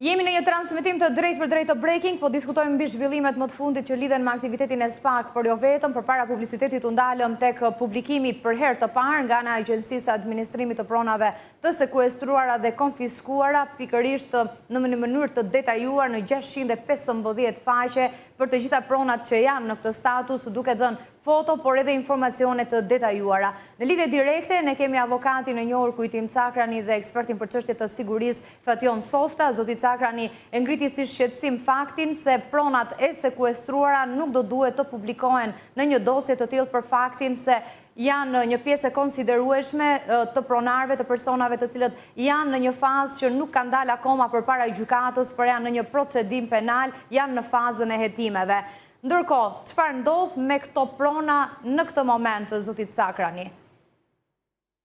Jemi në një transmetim të drejt për drejt të breaking, po diskutojmë mbi zhvillimet më të fundit që lidhen me aktivitetin e SPAK, por jo vetëm, përpara publicitetit u ndalëm tek publikimi për herë të parë nga ana e Agjencisë së Administrimit të Pronave të sekuestruara dhe konfiskuara, pikërisht në mënyrë të detajuar në 615 faqe për të gjitha pronat që janë në këtë status, duke dhënë foto, por edhe informacione të detajuara. Në lidhje direkte, ne kemi avokatin e njohur Kujtim Cakrani dhe ekspertin për çështje të sigurisë Fation Softa. Zoti Cakrani e ngriti si shqetësim faktin se pronat e sekuestruara nuk do duhet të publikohen në një dosje të tillë për faktin se janë një pjesë e konsiderueshme të pronarëve, të personave të cilët janë në një fazë që nuk kanë dalë akoma përpara gjykatës, por janë në një procedim penal, janë në fazën e hetimeve. Ndërkohë, çfarë ndodh me këto prona në këtë moment, zotit Cakrani?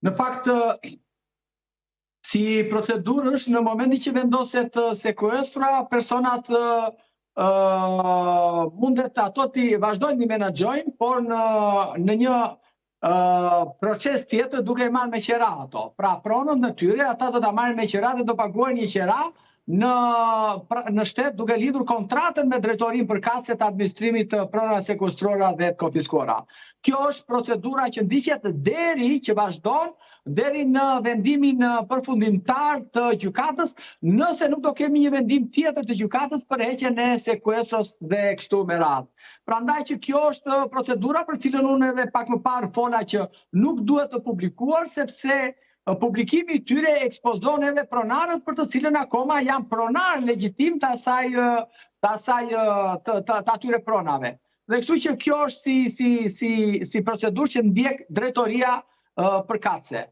Në fakt, si procedurë është në momentin që vendoset sekuestra, personat mundet ato të vazhdojnë të menaxhojnë, por në një proces tjetër duke marrë me qera ato. Pra pronët në tyre, ata do ta marrin me qera dhe do paguajnë një qera në shtet duke lidhur kontratën me drejtorinë përkatëse të administrimit të pronave sekuestruara dhe të konfiskuara. Kjo është procedura që ndiqet deri që vazhdon deri në vendimin përfundimtar të gjykatës, nëse nuk do kemi një vendim tjetër të gjykatës për heqjen e sekuestros dhe kështu me radhë. Prandaj që kjo është procedura për cilën unë edhe pak më parë fola që nuk duhet të publikuar, sepse publikimi i tyre ekspozon edhe pronarët për të cilën akoma janë pronar legjitim të atyre pronave. Dhe kështu që kjo është si procedurë që ndjek drejtoria përkatëse.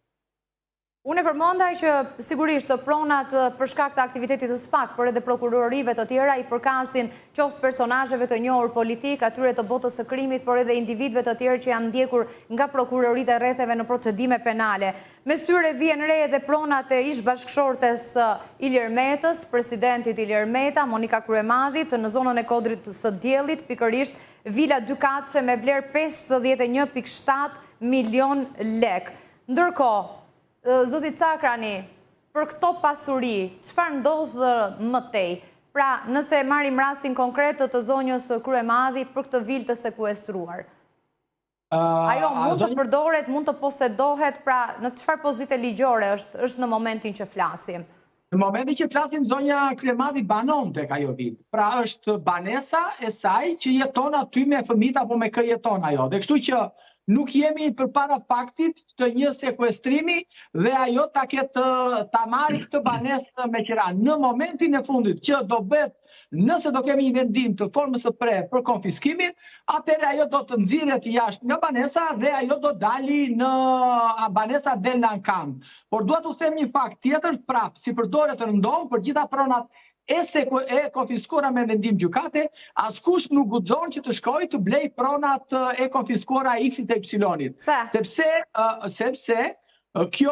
Unë e përmendaj që sigurisht pronat për shkak të aktivitetit të SPAK, por edhe prokurorive të tjera i përkasin qoftë personazheve të njohur politik, atyre të botës së krimit, por edhe individëve të tjerë që janë ndjekur nga prokuroritë e rretheve në procedime penale. Mes tyre vjen re edhe pronat e ish-bashkëshortes Ilir Metës, presidentit Ilir Meta, Monika Kryemadhit, në zonën e Kodrit së Diellit, pikërisht vila dykatëshe me vlerë 51.7 milion lek. Ndërkohë, zotit Cakrani, për këto pasuri, çfarë ndodh më tej? Pra, nëse marrim rastin konkret të zonjës Kryemadhi për këtë vilë të sekuestruar. Ajo mund të përdoret, mund të posedohet, pra në çfarë pozite ligjore është në momentin që flasim? Në momentin që flasim, zonja Kryemadhi banon tek ajo vilë. Pra është banesa e saj që jeton aty me fëmijët apo me kë jeton ajo. Dhe kështu që nuk jemi përpara faktit të një sekuestrimi dhe ajo ta marrë këtë banesë me qira. Në momentin e fundit që do bëhet, nëse do kemi një vendim të formës së prerë për konfiskimin, atëherë ajo do të nxirret jashtë nga banesa dhe ajo do dali në banesa del në ankam. Por dua t'u them një fakt tjetër, prap, si përdoret rëndom për gjitha pronat e konfiskuara me vendim gjykate, askush nuk guxon që të shkojë të blej pronat e konfiskuara X-it e Y-it. Sepse kjo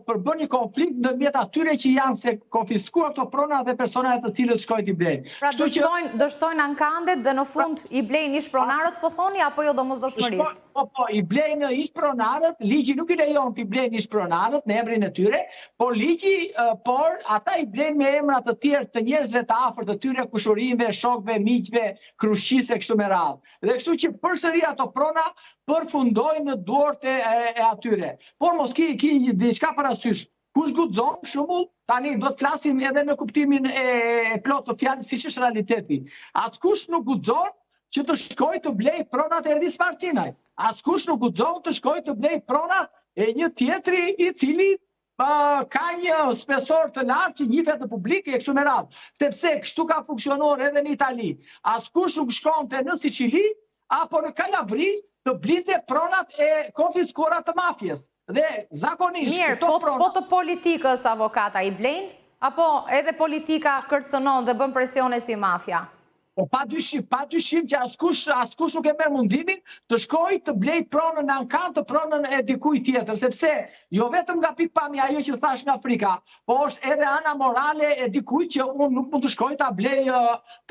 përbën një konflikt ndërmjet atyre që janë se konfiskuar këto prona dhe personat të cilët shkojnë t'i blejnë. Pra dështojnë ankandet dhe në fund i blejnë ish-pronarët, po thoni, apo jo domosdoshmërisht? Po, i blejnë ish-pronarët, ligji nuk i lejon t'i blejnë ish-pronarët në emrin e tyre, por ata i blejnë me emrat të tjerë të njerëzve të afërt të tyre, kushërinjve, shokëve, miqve, krushqisë kështu me radhë. Dhe kështu që përsëri ato prona përfundojnë në duart e atyre. Por mos ki diçka parasysh. Kush guxon, për shembull, tani do të flasim edhe në kuptimin e plotë të fjalës siç është realiteti. Askush nuk guxon që të shkojë të blej pronat e Ervis Martinaj. Askush nuk guxon të shkojë të blej pronat e një tjetri i cili ka një spesor të lartë që njihet në publik e kështu me radhë. Sepse kështu ka funksionuar edhe në Itali. Askush nuk shkonte në Siçili apo në Kalabri të blinte pronat e konfiskuara të mafjes. Dhe zakonisht këto prona... Po të politikës avokata i blejnë? Apo edhe politika kërcënon dhe bën presione si mafja? Pa dyshim që askush nuk e merr mundimin të shkojë të blej pronën në ankan të pronën e dikujt tjetër, sepse jo vetëm nga pikpamja ajo që thash nga Afrika, po është edhe ana morale e dikujt që unë nuk mund të shkoj ta blej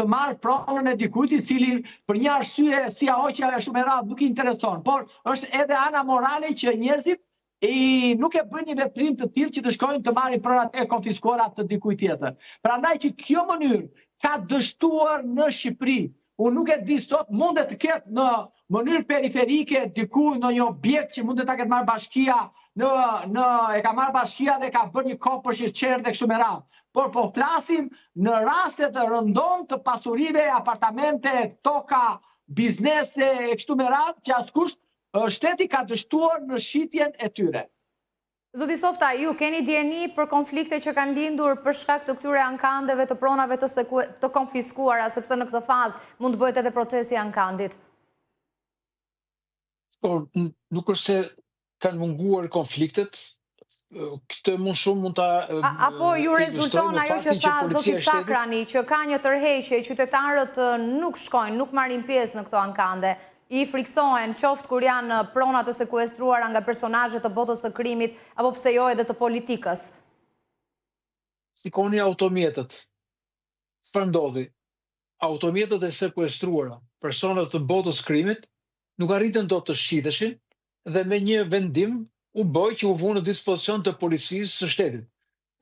të marr pronën e dikujt i cili për një arsye si ajo që është shumë e radhë nuk i intereson, por është edhe ana morale që njerëzit nuk e bën një veprim të tillë që të shkojnë të marrin pronat e konfiskuara të dikujt tjetër. Prandaj që kjo mënyrë ka dështuar në Shqipëri. Unë nuk e di sot, mundet të ketë në mënyrë periferike diku në një objekt që mundet ta ketë marrë bashkia, e ka marrë bashkia dhe ka bërë një kopër shqerë dhe kështu me radhë. Por po flasim në raste të rëndom të pasurive, apartamente, toka, biznese e kështu me radhë që askush shteti ka dështuar në shitjen e tyre. Zoti Softa, ju keni dieni për konflikte që kanë lindur për shkak të këtyre ankandeve të pronave të konfiskuara, sepse në këtë fazë mund të bëhet edhe procesi ankandit? Nuk është se kanë munguar konfliktet, këtë mund ta... Apo ju rezulton ajo që tha zoti Cakrani, që ka një tërheqje, qytetarët nuk shkojnë, nuk marrin pjesë në këto ankande, i friksohen qoftë kur janë pronat të sekuestruara nga personazhe të botës së krimit, apo pse jo edhe të politikës? Sikoni automjetët. Çfarë ndodhi? Automjetët e sekuestruara, personat të botës së krimit, nuk arritën dot të shiteshin dhe me një vendim u bë që u vënë në dispozicion të policisë së shtetit.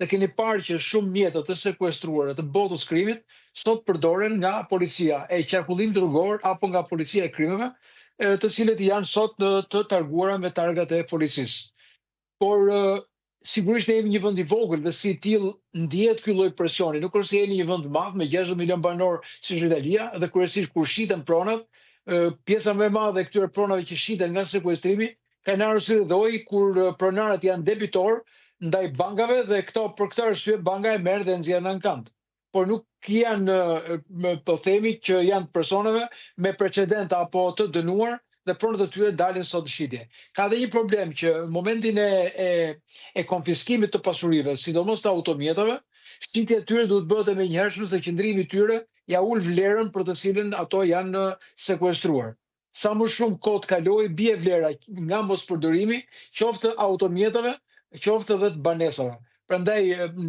Dhe keni parë që shumë mjetët të sekuestruara të botës krimit sot përdoren nga policia e qarkullimit rrugor apo nga policia e krimeve, të cilët janë sot të targuara me targat e policisë. Por sigurisht ne jemi një vend i vogël dhe si tillë ndihet ky lloj presioni. Nuk është se jemi një vend i madh me 60 milion banor si Italia dhe kryesisht kur shiten pronat, pjesa më e madhe e këtyre pronave që shiten nga sekuestrimi kanë ardhur dhoi kur pronarët janë debitor ndaj bankave dhe për këtë arsye banka e merr dhe nxjerr në ankand. Por nuk janë, po themi që janë personave me precedent apo të dënuar dhe pronat e tyre dalin sot në shitje. Ka dhe një problem që në momentin e konfiskimit të pasurive, sidomos të automjetave, shitja e tyre duhet bëhet e menjëhershme se qëndrimi i tyre ja ul vlerën për të cilën ato janë sekuestruar. Sa më shumë kohë të kalojë, bie vlera nga mospërdorimi, qoftë automjetave, qoftë edhe të banesave. Prandaj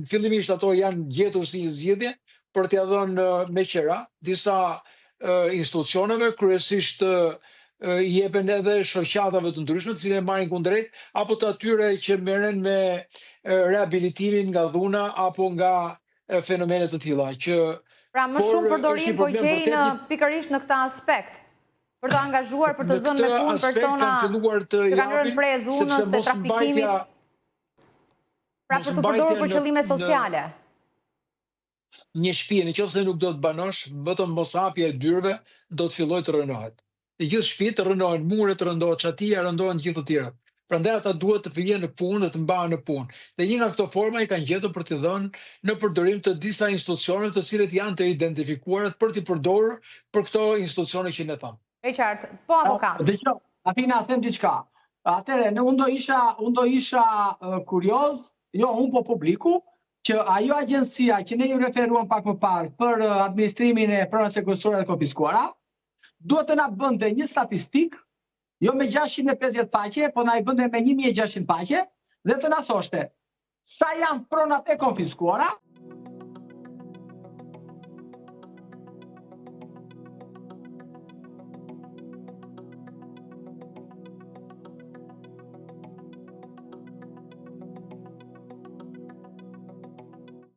fillimisht ato janë gjetur si një zgjidhje për t'ia dhënë me qira disa institucioneve, kryesisht i jepen edhe shoqatave të ndryshme, të cilët marrin kundrejt, apo të atyre që merren me rehabilitimin nga dhuna apo nga fenomene të tilla. Pra më shumë përdorim po gjejnë pikërisht në këtë aspekt. Për të angazhuar, për të zënë me punë persona që kanë rënë prej dhunës e trafikimit. Pra për të përdorur për qëllime sociale. Një shtëpi, nëse nuk do të banosh, vetëm moshapja e dyrëve do të fillojë të rënohet. Të gjithë shtëpitë të rënohen, muret rëndohet, çatia rëndohen, gjithë të tjerat. Prandaj ata duhet të fillojnë në punë dhe të mbahen në punë. Dhe një nga këto forma i kanë gjetur për t'i dhënë në përdorim të disa institucione të cilët janë të identifikuara për t'i përdorur për këto institucione që ne tham. E qartë, po avokat. Dgjoj, Atina them diçka. Atëherë, unë do isha kurioz, jo unë po publiku, që ajo agjencia që ne ju referuam pak më parë për administrimin e pronave sekuestruara dhe konfiskuara, duhet të na bënte një statistik, jo me 650 faqe, po na i bënte me 1600 faqe, dhe të na thoshte sa janë pronat e konfiskuara,